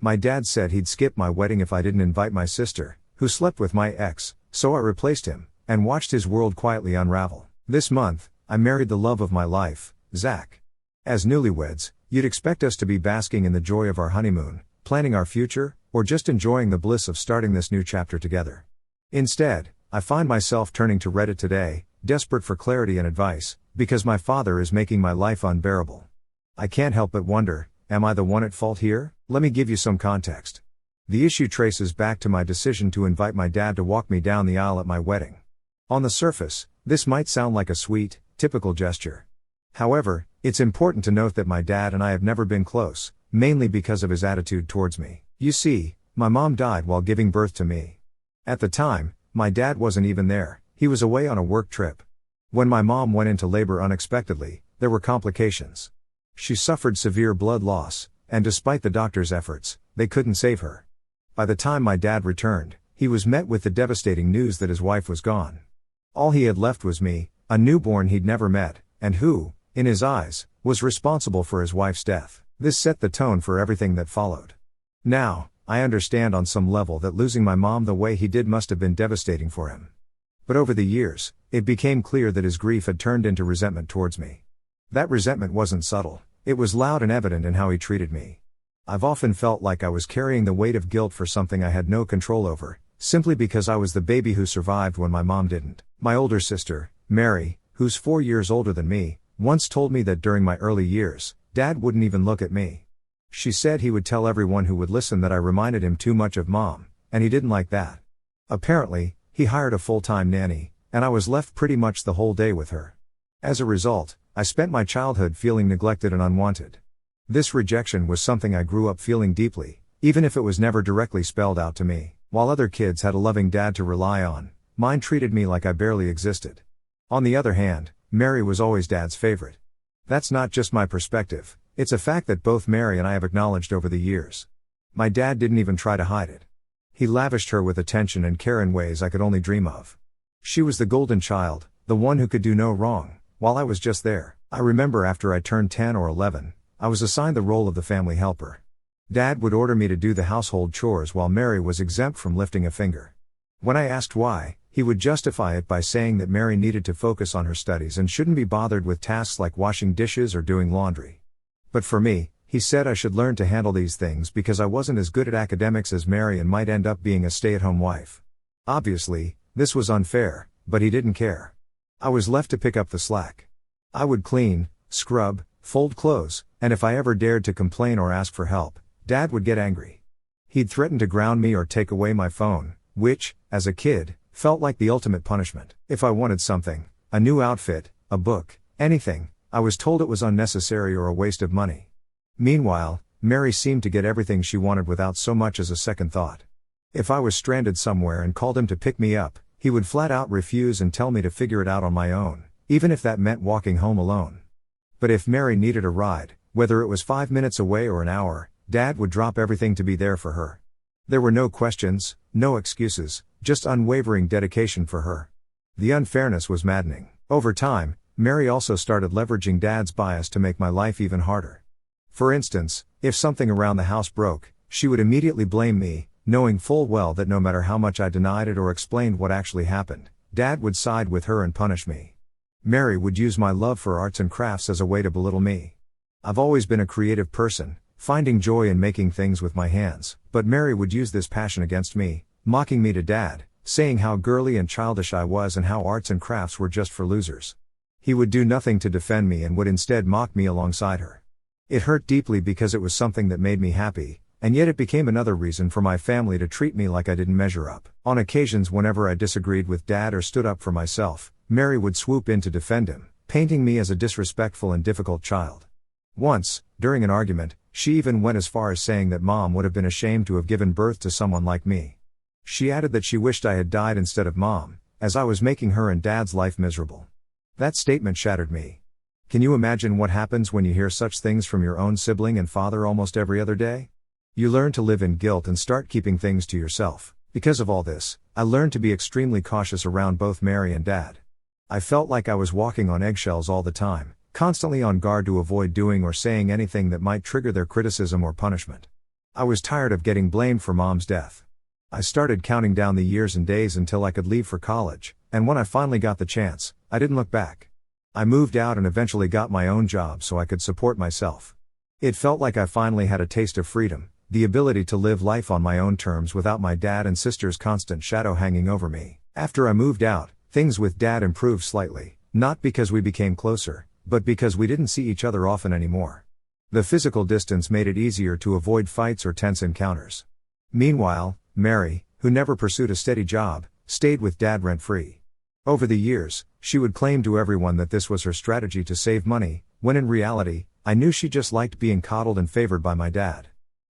My dad said he'd skip my wedding if I didn't invite my sister, who slept with my ex, so I replaced him, and watched his world quietly unravel. This month, I married the love of my life, Zach. As newlyweds, you'd expect us to be basking in the joy of our honeymoon, planning our future, or just enjoying the bliss of starting this new chapter together. Instead, I find myself turning to Reddit today, desperate for clarity and advice, because my father is making my life unbearable. I can't help but wonder, am I the one at fault here? Let me give you some context. The issue traces back to my decision to invite my dad to walk me down the aisle at my wedding. On the surface, this might sound like a sweet, typical gesture. However, it's important to note that my dad and I have never been close, mainly because of his attitude towards me. You see, my mom died while giving birth to me. At the time, my dad wasn't even there, he was away on a work trip. When my mom went into labor unexpectedly, there were complications. She suffered severe blood loss, and despite the doctor's efforts, they couldn't save her. By the time my dad returned, he was met with the devastating news that his wife was gone. All he had left was me, a newborn he'd never met, and who, in his eyes, was responsible for his wife's death. This set the tone for everything that followed. Now, I understand on some level that losing my mom the way he did must have been devastating for him. But over the years, it became clear that his grief had turned into resentment towards me. That resentment wasn't subtle, it was loud and evident in how he treated me. I've often felt like I was carrying the weight of guilt for something I had no control over, simply because I was the baby who survived when my mom didn't. My older sister, Mary, who's 4 years older than me, once told me that during my early years, Dad wouldn't even look at me. She said he would tell everyone who would listen that I reminded him too much of Mom, and he didn't like that. Apparently, he hired a full-time nanny, and I was left pretty much the whole day with her. As a result, I spent my childhood feeling neglected and unwanted. This rejection was something I grew up feeling deeply, even if it was never directly spelled out to me. While other kids had a loving dad to rely on, mine treated me like I barely existed. On the other hand, Mary was always Dad's favorite. That's not just my perspective, it's a fact that both Mary and I have acknowledged over the years. My dad didn't even try to hide it. He lavished her with attention and care in ways I could only dream of. She was the golden child, the one who could do no wrong, while I was just there. I remember after I turned 10 or 11, I was assigned the role of the family helper. Dad would order me to do the household chores while Mary was exempt from lifting a finger. When I asked why, he would justify it by saying that Mary needed to focus on her studies and shouldn't be bothered with tasks like washing dishes or doing laundry. But for me, he said I should learn to handle these things because I wasn't as good at academics as Mary and might end up being a stay-at-home wife. Obviously, this was unfair, but he didn't care. I was left to pick up the slack. I would clean, scrub, fold clothes, and if I ever dared to complain or ask for help, Dad would get angry. He'd threaten to ground me or take away my phone, which, as a kid, felt like the ultimate punishment. If I wanted something, a new outfit, a book, anything, I was told it was unnecessary or a waste of money. Meanwhile, Mary seemed to get everything she wanted without so much as a second thought. If I was stranded somewhere and called him to pick me up, he would flat out refuse and tell me to figure it out on my own, even if that meant walking home alone. But if Mary needed a ride, whether it was 5 minutes away or an hour, Dad would drop everything to be there for her. There were no questions, no excuses, just unwavering dedication for her. The unfairness was maddening. Over time, Mary also started leveraging Dad's bias to make my life even harder. For instance, if something around the house broke, she would immediately blame me, knowing full well that no matter how much I denied it or explained what actually happened, Dad would side with her and punish me. Mary would use my love for arts and crafts as a way to belittle me. I've always been a creative person, finding joy in making things with my hands, but Mary would use this passion against me, mocking me to Dad, saying how girly and childish I was and how arts and crafts were just for losers. He would do nothing to defend me and would instead mock me alongside her. It hurt deeply because it was something that made me happy, and yet it became another reason for my family to treat me like I didn't measure up. On occasions whenever I disagreed with Dad or stood up for myself, Mary would swoop in to defend him, painting me as a disrespectful and difficult child. Once, during an argument, she even went as far as saying that Mom would have been ashamed to have given birth to someone like me. She added that she wished I had died instead of Mom, as I was making her and Dad's life miserable. That statement shattered me. Can you imagine what happens when you hear such things from your own sibling and father almost every other day? You learn to live in guilt and start keeping things to yourself. Because of all this, I learned to be extremely cautious around both Mary and Dad. I felt like I was walking on eggshells all the time, constantly on guard to avoid doing or saying anything that might trigger their criticism or punishment. I was tired of getting blamed for mom's death. I started counting down the years and days until I could leave for college, and when I finally got the chance, I didn't look back. I moved out and eventually got my own job so I could support myself. It felt like I finally had a taste of freedom, the ability to live life on my own terms without my dad and sister's constant shadow hanging over me. After I moved out, things with dad improved slightly, not because we became closer, but because we didn't see each other often anymore. The physical distance made it easier to avoid fights or tense encounters. Meanwhile, Mary, who never pursued a steady job, stayed with dad rent-free. Over the years, she would claim to everyone that this was her strategy to save money, when in reality, I knew she just liked being coddled and favored by my dad.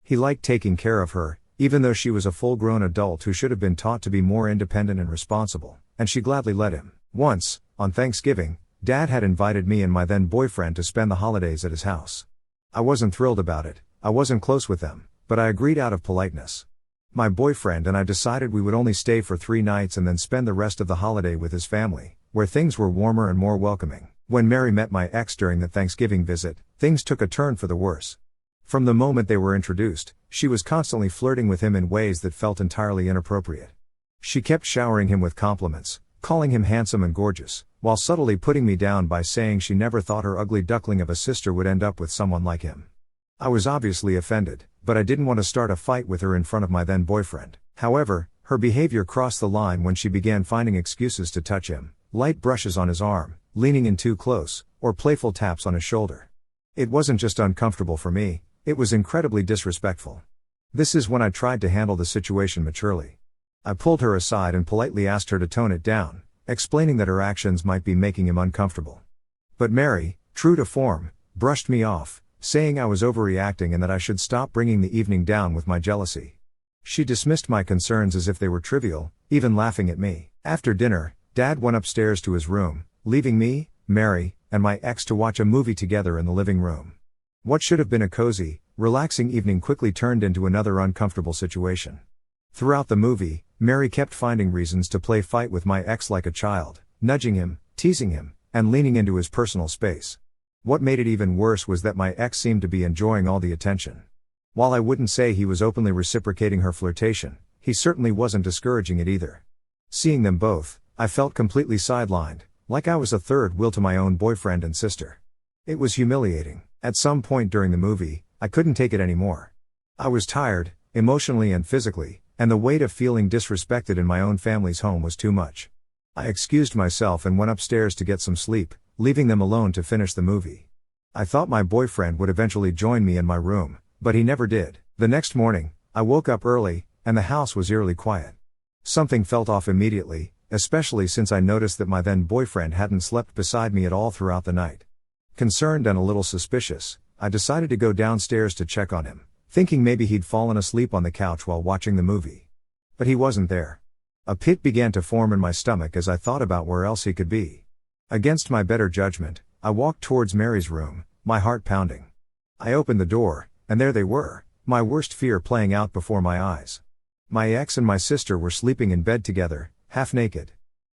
He liked taking care of her, even though she was a full-grown adult who should have been taught to be more independent and responsible, and she gladly let him. Once, on Thanksgiving, Dad had invited me and my then-boyfriend to spend the holidays at his house. I wasn't thrilled about it, I wasn't close with them, but I agreed out of politeness. My boyfriend and I decided we would only stay for 3 nights and then spend the rest of the holiday with his family, where things were warmer and more welcoming. When Mary met my ex during the Thanksgiving visit, things took a turn for the worse. From the moment they were introduced, she was constantly flirting with him in ways that felt entirely inappropriate. She kept showering him with compliments, calling him handsome and gorgeous, while subtly putting me down by saying she never thought her ugly duckling of a sister would end up with someone like him. I was obviously offended, but I didn't want to start a fight with her in front of my then boyfriend. However, her behavior crossed the line when she began finding excuses to touch him, light brushes on his arm, leaning in too close, or playful taps on his shoulder. It wasn't just uncomfortable for me, it was incredibly disrespectful. This is when I tried to handle the situation maturely. I pulled her aside and politely asked her to tone it down, explaining that her actions might be making him uncomfortable. But Mary, true to form, brushed me off, saying I was overreacting and that I should stop bringing the evening down with my jealousy. She dismissed my concerns as if they were trivial, even laughing at me. After dinner, Dad went upstairs to his room, leaving me, Mary, and my ex to watch a movie together in the living room. What should have been a cozy, relaxing evening quickly turned into another uncomfortable situation. Throughout the movie, Mary kept finding reasons to play fight with my ex like a child, nudging him, teasing him, and leaning into his personal space. What made it even worse was that my ex seemed to be enjoying all the attention. While I wouldn't say he was openly reciprocating her flirtation, he certainly wasn't discouraging it either. Seeing them both, I felt completely sidelined, like I was a third wheel to my own boyfriend and sister. It was humiliating. At some point during the movie, I couldn't take it anymore. I was tired, emotionally and physically, and the weight of feeling disrespected in my own family's home was too much. I excused myself and went upstairs to get some sleep, leaving them alone to finish the movie. I thought my boyfriend would eventually join me in my room, but he never did. The next morning, I woke up early, and the house was eerily quiet. Something felt off immediately, especially since I noticed that my then boyfriend hadn't slept beside me at all throughout the night. Concerned and a little suspicious, I decided to go downstairs to check on him, thinking maybe he'd fallen asleep on the couch while watching the movie. But he wasn't there. A pit began to form in my stomach as I thought about where else he could be. Against my better judgment, I walked towards Mary's room, my heart pounding. I opened the door, and there they were, my worst fear playing out before my eyes. My ex and my sister were sleeping in bed together, half naked.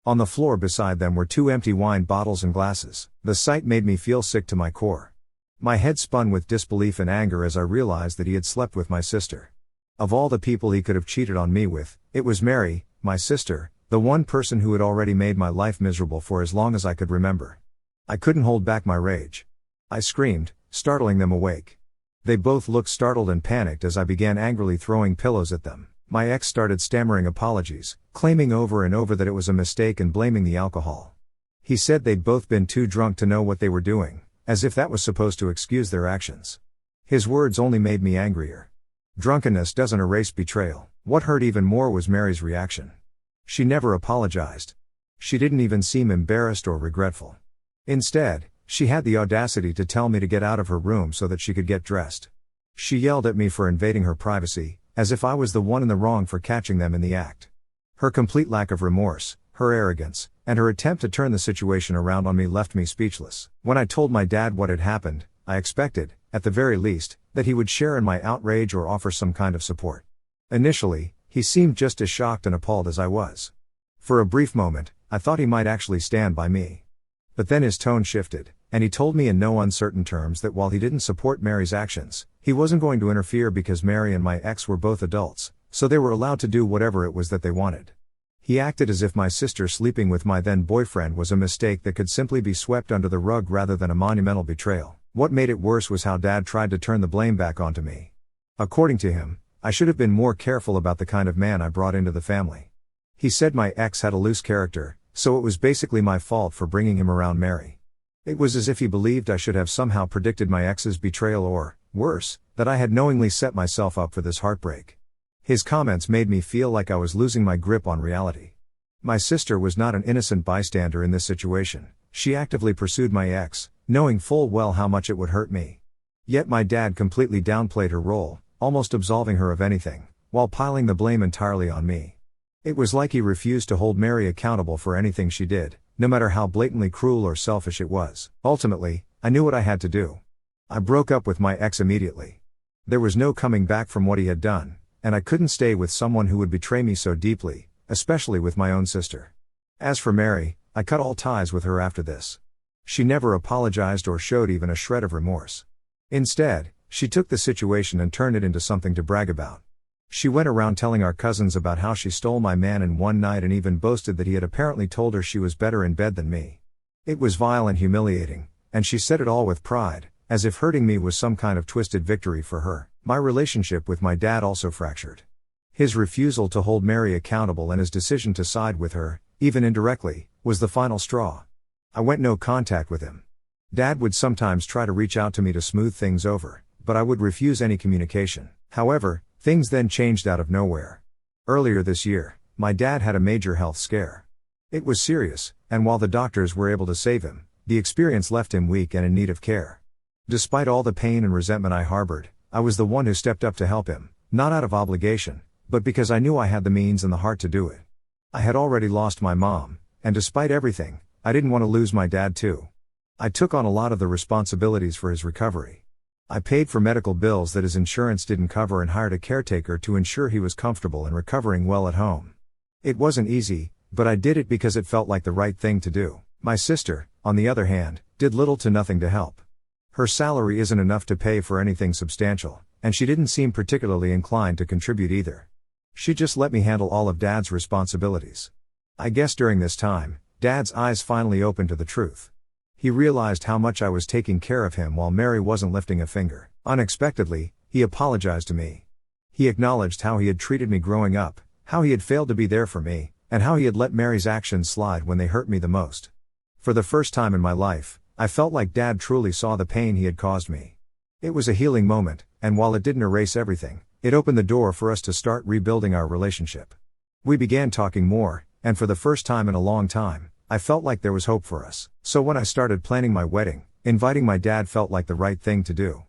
On the floor beside them were 2 empty wine bottles and glasses. The sight made me feel sick to my core. My head spun with disbelief and anger as I realized that he had slept with my sister. Of all the people he could have cheated on me with, it was Mary, my sister, the one person who had already made my life miserable for as long as I could remember. I couldn't hold back my rage. I screamed, startling them awake. They both looked startled and panicked as I began angrily throwing pillows at them. My ex started stammering apologies, claiming over and over that it was a mistake and blaming the alcohol. He said they'd both been too drunk to know what they were doing, as if that was supposed to excuse their actions. His words only made me angrier. Drunkenness doesn't erase betrayal. What hurt even more was Mary's reaction. She never apologized. She didn't even seem embarrassed or regretful. Instead, she had the audacity to tell me to get out of her room so that she could get dressed. She yelled at me for invading her privacy, as if I was the one in the wrong for catching them in the act. Her complete lack of remorse, her arrogance, and her attempt to turn the situation around on me left me speechless. When I told my dad what had happened, I expected, at the very least, that he would share in my outrage or offer some kind of support. Initially, he seemed just as shocked and appalled as I was. For a brief moment, I thought he might actually stand by me. But then his tone shifted, and he told me in no uncertain terms that while he didn't support Mary's actions, He wasn't going to interfere because Mary and my ex were both adults, so they were allowed to do whatever it was that they wanted. He acted as if my sister sleeping with my then boyfriend was a mistake that could simply be swept under the rug rather than a monumental betrayal. What made it worse was how Dad tried to turn the blame back onto me. According to him, I should have been more careful about the kind of man I brought into the family. He said my ex had a loose character, so it was basically my fault for bringing him around Mary. It was as if he believed I should have somehow predicted my ex's betrayal or, worse, that I had knowingly set myself up for this heartbreak. His comments made me feel like I was losing my grip on reality. My sister was not an innocent bystander in this situation. She actively pursued my ex, knowing full well how much it would hurt me. Yet my dad completely downplayed her role, almost absolving her of anything, while piling the blame entirely on me. It was like he refused to hold Mary accountable for anything she did, no matter how blatantly cruel or selfish it was. Ultimately, I knew what I had to do. I broke up with my ex immediately. There was no coming back from what he had done, and I couldn't stay with someone who would betray me so deeply, especially with my own sister. As for Mary, I cut all ties with her after this. She never apologized or showed even a shred of remorse. Instead, she took the situation and turned it into something to brag about. She went around telling our cousins about how she stole my man in one night and even boasted that he had apparently told her she was better in bed than me. It was vile and humiliating, and she said it all with pride, as if hurting me was some kind of twisted victory for her. My relationship with my dad also fractured. His refusal to hold Mary accountable and his decision to side with her, even indirectly, was the final straw. I went no contact with him. Dad would sometimes try to reach out to me to smooth things over, but I would refuse any communication. However, things then changed out of nowhere. Earlier this year, my dad had a major health scare. It was serious, and while the doctors were able to save him, the experience left him weak and in need of care. Despite all the pain and resentment I harbored, I was the one who stepped up to help him, not out of obligation, but because I knew I had the means and the heart to do it. I had already lost my mom, and despite everything, I didn't want to lose my dad too. I took on a lot of the responsibilities for his recovery. I paid for medical bills that his insurance didn't cover and hired a caretaker to ensure he was comfortable and recovering well at home. It wasn't easy, but I did it because it felt like the right thing to do. My sister, on the other hand, did little to nothing to help. Her salary isn't enough to pay for anything substantial, and she didn't seem particularly inclined to contribute either. She just let me handle all of Dad's responsibilities. I guess during this time, Dad's eyes finally opened to the truth. He realized how much I was taking care of him while Mary wasn't lifting a finger. Unexpectedly, he apologized to me. He acknowledged how he had treated me growing up, how he had failed to be there for me, and how he had let Mary's actions slide when they hurt me the most. For the first time in my life, I felt like Dad truly saw the pain he had caused me. It was a healing moment, and while it didn't erase everything, it opened the door for us to start rebuilding our relationship. We began talking more, and for the first time in a long time, I felt like there was hope for us. So when I started planning my wedding, inviting my dad felt like the right thing to do.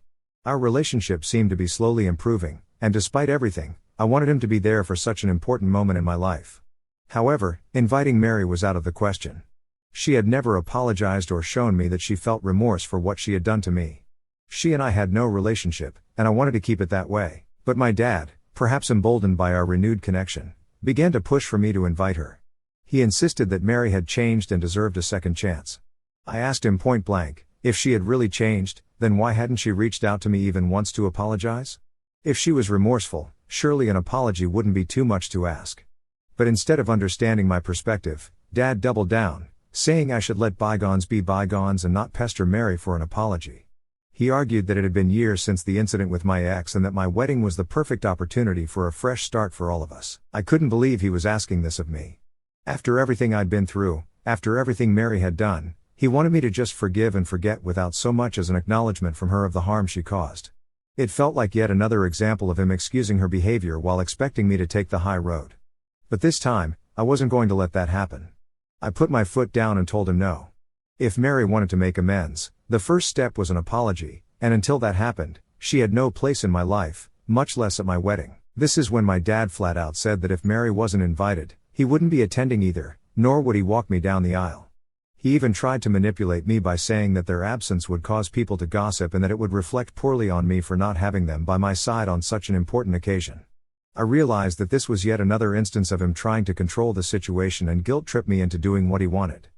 Our relationship seemed to be slowly improving, and despite everything, I wanted him to be there for such an important moment in my life. However, inviting Mary was out of the question. She had never apologized or shown me that she felt remorse for what she had done to me. She and I had no relationship, and I wanted to keep it that way. But my dad, perhaps emboldened by our renewed connection, began to push for me to invite her. He insisted that Mary had changed and deserved a second chance. I asked him point blank, if she had really changed, then why hadn't she reached out to me even once to apologize? If she was remorseful, surely an apology wouldn't be too much to ask. But instead of understanding my perspective, Dad doubled down, saying I should let bygones be bygones and not pester Mary for an apology. He argued that it had been years since the incident with my ex and that my wedding was the perfect opportunity for a fresh start for all of us. I couldn't believe he was asking this of me. After everything I'd been through, after everything Mary had done, he wanted me to just forgive and forget without so much as an acknowledgement from her of the harm she caused. It felt like yet another example of him excusing her behavior while expecting me to take the high road. But this time, I wasn't going to let that happen. I put my foot down and told him no. If Mary wanted to make amends, the first step was an apology, and until that happened, she had no place in my life, much less at my wedding. This is when my dad flat out said that if Mary wasn't invited, he wouldn't be attending either, nor would he walk me down the aisle. He even tried to manipulate me by saying that their absence would cause people to gossip and that it would reflect poorly on me for not having them by my side on such an important occasion. I realized that this was yet another instance of him trying to control the situation and guilt-trip me into doing what he wanted.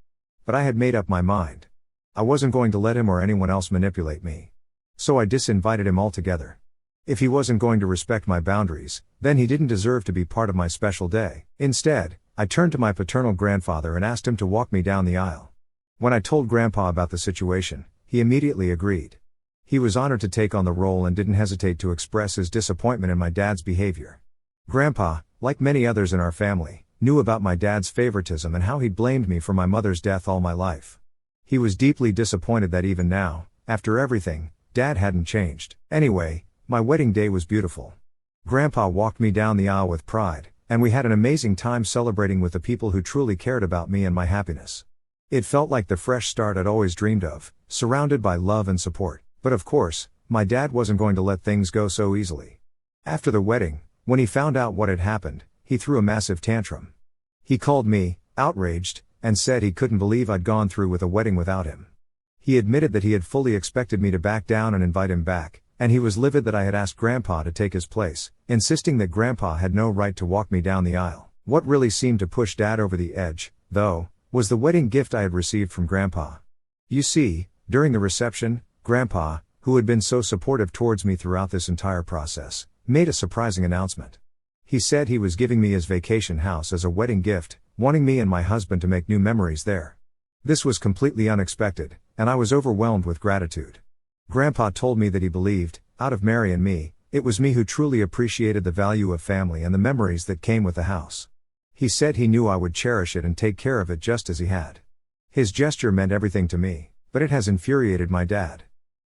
But I had made up my mind. I wasn't going to let him or anyone else manipulate me. So I disinvited him altogether. If he wasn't going to respect my boundaries, then he didn't deserve to be part of my special day. Instead, I turned to my paternal grandfather and asked him to walk me down the aisle. When I told Grandpa about the situation, he immediately agreed. He was honored to take on the role and didn't hesitate to express his disappointment in my dad's behavior. Grandpa, like many others in our family, knew about my dad's favoritism and how he'd blamed me for my mother's death all my life. He was deeply disappointed that even now, after everything, Dad hadn't changed. Anyway, my wedding day was beautiful. Grandpa walked me down the aisle with pride, and we had an amazing time celebrating with the people who truly cared about me and my happiness. It felt like the fresh start I'd always dreamed of, surrounded by love and support. But of course, my dad wasn't going to let things go so easily. After the wedding, when he found out what had happened, he threw a massive tantrum. He called me, outraged, and said he couldn't believe I'd gone through with a wedding without him. He admitted that he had fully expected me to back down and invite him back, and he was livid that I had asked Grandpa to take his place, insisting that Grandpa had no right to walk me down the aisle. What really seemed to push Dad over the edge, though, was the wedding gift I had received from Grandpa. You see, during the reception, Grandpa, who had been so supportive towards me throughout this entire process, made a surprising announcement. He said he was giving me his vacation house as a wedding gift, wanting me and my husband to make new memories there. This was completely unexpected, and I was overwhelmed with gratitude. Grandpa told me that he believed, out of Mary and me, it was me who truly appreciated the value of family and the memories that came with the house. He said he knew I would cherish it and take care of it just as he had. His gesture meant everything to me, but it has infuriated my dad.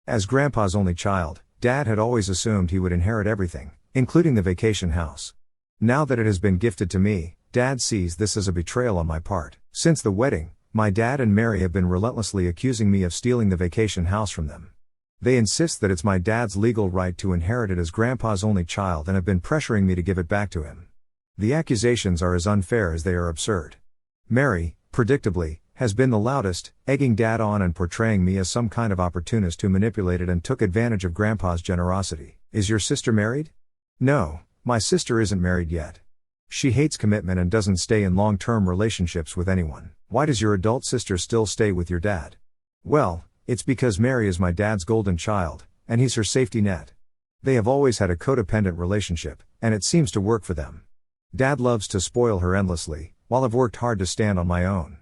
As Grandpa's only child, Dad had always assumed he would inherit everything, including the vacation house. Now that it has been gifted to me, Dad sees this as a betrayal on my part. Since the wedding, my dad and Mary have been relentlessly accusing me of stealing the vacation house from them. They insist that it's my dad's legal right to inherit it as Grandpa's only child and have been pressuring me to give it back to him. The accusations are as unfair as they are absurd. Mary, predictably, has been the loudest, egging Dad on and portraying me as some kind of opportunist who manipulated and took advantage of Grandpa's generosity. Is your sister married? No, my sister isn't married yet. She hates commitment and doesn't stay in long-term relationships with anyone. Why does your adult sister still stay with your dad? Well, it's because Mary is my dad's golden child, and he's her safety net. They have always had a codependent relationship, and it seems to work for them. Dad loves to spoil her endlessly, while I've worked hard to stand on my own.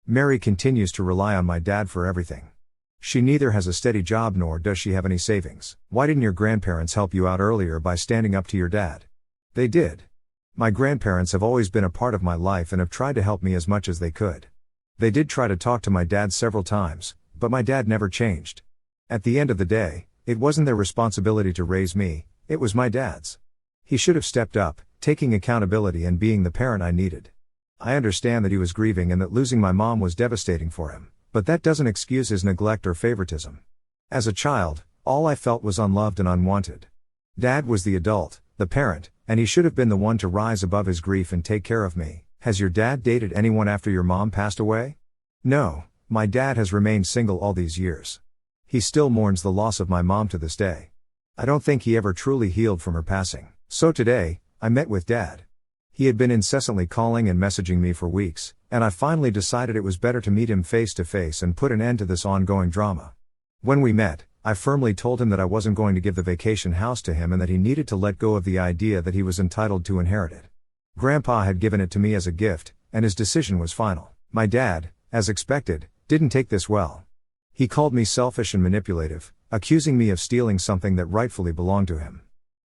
Mary continues to rely on my dad for everything. She neither has a steady job nor does she have any savings. Why didn't your grandparents help you out earlier by standing up to your dad? They did. My grandparents have always been a part of my life and have tried to help me as much as they could. They did try to talk to my dad several times, but my dad never changed. At the end of the day, it wasn't their responsibility to raise me, it was my dad's. He should have stepped up, taking accountability and being the parent I needed. I understand that he was grieving and that losing my mom was devastating for him, but that doesn't excuse his neglect or favoritism. As a child, all I felt was unloved and unwanted. Dad was the adult, the parent, and he should have been the one to rise above his grief and take care of me. Has your dad dated anyone after your mom passed away? No, my dad has remained single all these years. He still mourns the loss of my mom to this day. I don't think he ever truly healed from her passing. So today, I met with Dad. He had been incessantly calling and messaging me for weeks, and I finally decided it was better to meet him face to face and put an end to this ongoing drama. When we met, I firmly told him that I wasn't going to give the vacation house to him and that he needed to let go of the idea that he was entitled to inherit it. Grandpa had given it to me as a gift, and his decision was final. My dad, as expected, didn't take this well. He called me selfish and manipulative, accusing me of stealing something that rightfully belonged to him.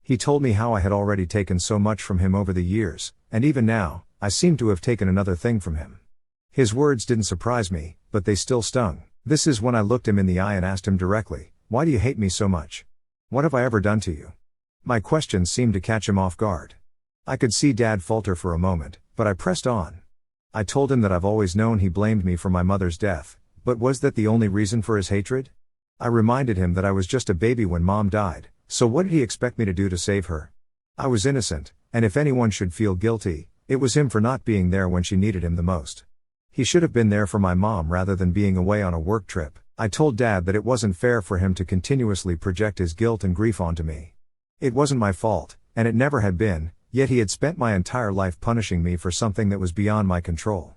He told me how I had already taken so much from him over the years, and even now, I seemed to have taken another thing from him. His words didn't surprise me, but they still stung. This is when I looked him in the eye and asked him directly, "Why do you hate me so much? What have I ever done to you?" My question seemed to catch him off guard. I could see Dad falter for a moment, but I pressed on. I told him that I've always known he blamed me for my mother's death, but was that the only reason for his hatred? I reminded him that I was just a baby when Mom died, so what did he expect me to do to save her? I was innocent, and if anyone should feel guilty, it was him for not being there when she needed him the most. He should have been there for my mom rather than being away on a work trip. I told Dad that it wasn't fair for him to continuously project his guilt and grief onto me. It wasn't my fault, and it never had been, yet he had spent my entire life punishing me for something that was beyond my control.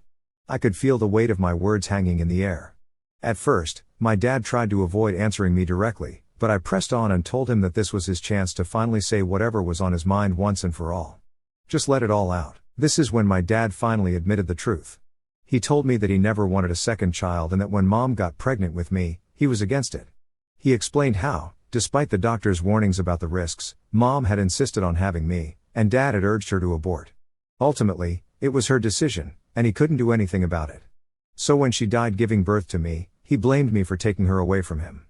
I could feel the weight of my words hanging in the air. At first, my dad tried to avoid answering me directly, but I pressed on and told him that this was his chance to finally say whatever was on his mind once and for all. Just let it all out. This is when my dad finally admitted the truth. He told me that he never wanted a second child and that when mom got pregnant with me, he was against it. He explained how, despite the doctor's warnings about the risks, mom had insisted on having me, and dad had urged her to abort. Ultimately, it was her decision, and he couldn't do anything about it. So when she died giving birth to me, he blamed me for taking her away from him.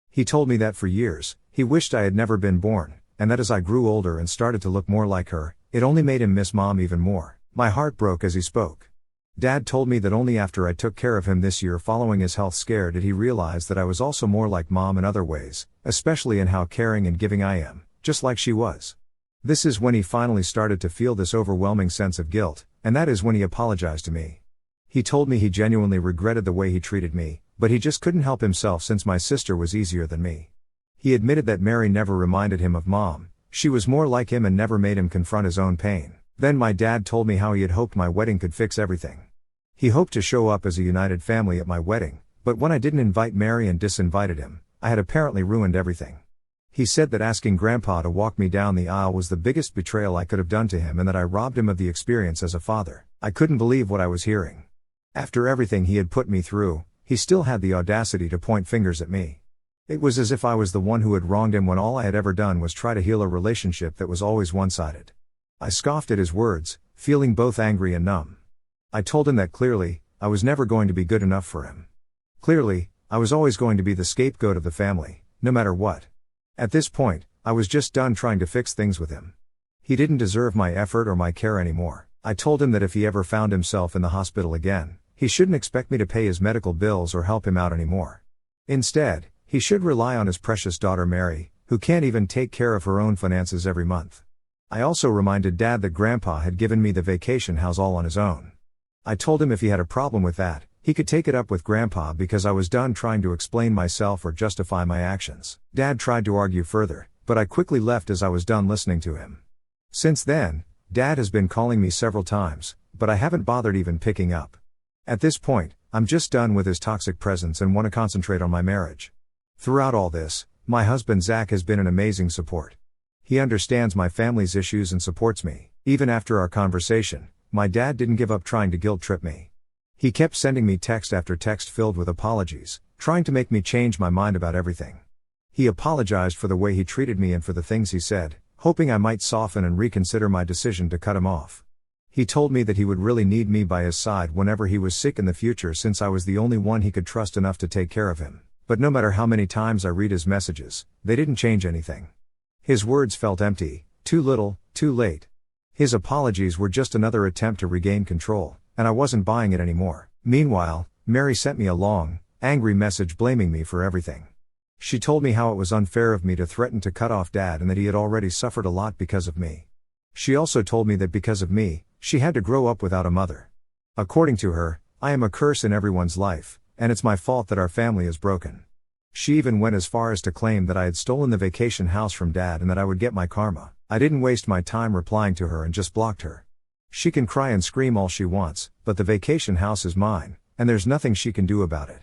He told me that for years, he wished I had never been born, and that as I grew older and started to look more like her, it only made him miss mom even more. My heart broke as he spoke. Dad told me that only after I took care of him this year following his health scare did he realize that I was also more like mom in other ways, especially in how caring and giving I am, just like she was. This is when he finally started to feel this overwhelming sense of guilt, and that is when he apologized to me. He told me he genuinely regretted the way he treated me, but he just couldn't help himself since my sister was easier than me. He admitted that Mary never reminded him of mom, she was more like him and never made him confront his own pain. Then my dad told me how he had hoped my wedding could fix everything. He hoped to show up as a united family at my wedding, but when I didn't invite Mary and disinvited him, I had apparently ruined everything. He said that asking Grandpa to walk me down the aisle was the biggest betrayal I could have done to him and that I robbed him of the experience as a father. I couldn't believe what I was hearing. After everything he had put me through, he still had the audacity to point fingers at me. It was as if I was the one who had wronged him when all I had ever done was try to heal a relationship that was always one-sided. I scoffed at his words, feeling both angry and numb. I told him that clearly, I was never going to be good enough for him. Clearly, I was always going to be the scapegoat of the family, no matter what. At this point, I was just done trying to fix things with him. He didn't deserve my effort or my care anymore. I told him that if he ever found himself in the hospital again, he shouldn't expect me to pay his medical bills or help him out anymore. Instead, he should rely on his precious daughter Mary, who can't even take care of her own finances every month. I also reminded Dad that Grandpa had given me the vacation house all on his own. I told him if he had a problem with that, he could take it up with Grandpa because I was done trying to explain myself or justify my actions. Dad tried to argue further, but I quickly left as I was done listening to him. Since then, Dad has been calling me several times, but I haven't bothered even picking up. At this point, I'm just done with his toxic presence and want to concentrate on my marriage. Throughout all this, my husband Zach has been an amazing support. He understands my family's issues and supports me. Even after our conversation, my dad didn't give up trying to guilt trip me. He kept sending me text after text filled with apologies, trying to make me change my mind about everything. He apologized for the way he treated me and for the things he said, hoping I might soften and reconsider my decision to cut him off. He told me that he would really need me by his side whenever he was sick in the future since I was the only one he could trust enough to take care of him. But no matter how many times I read his messages, they didn't change anything. His words felt empty, too little, too late. His apologies were just another attempt to regain control, and I wasn't buying it anymore. Meanwhile, Mary sent me a long, angry message blaming me for everything. She told me how it was unfair of me to threaten to cut off Dad and that he had already suffered a lot because of me. She also told me that because of me, she had to grow up without a mother. According to her, I am a curse in everyone's life, and it's my fault that our family is broken. She even went as far as to claim that I had stolen the vacation house from Dad and that I would get my karma. I didn't waste my time replying to her and just blocked her. She can cry and scream all she wants, but the vacation house is mine, and there's nothing she can do about it.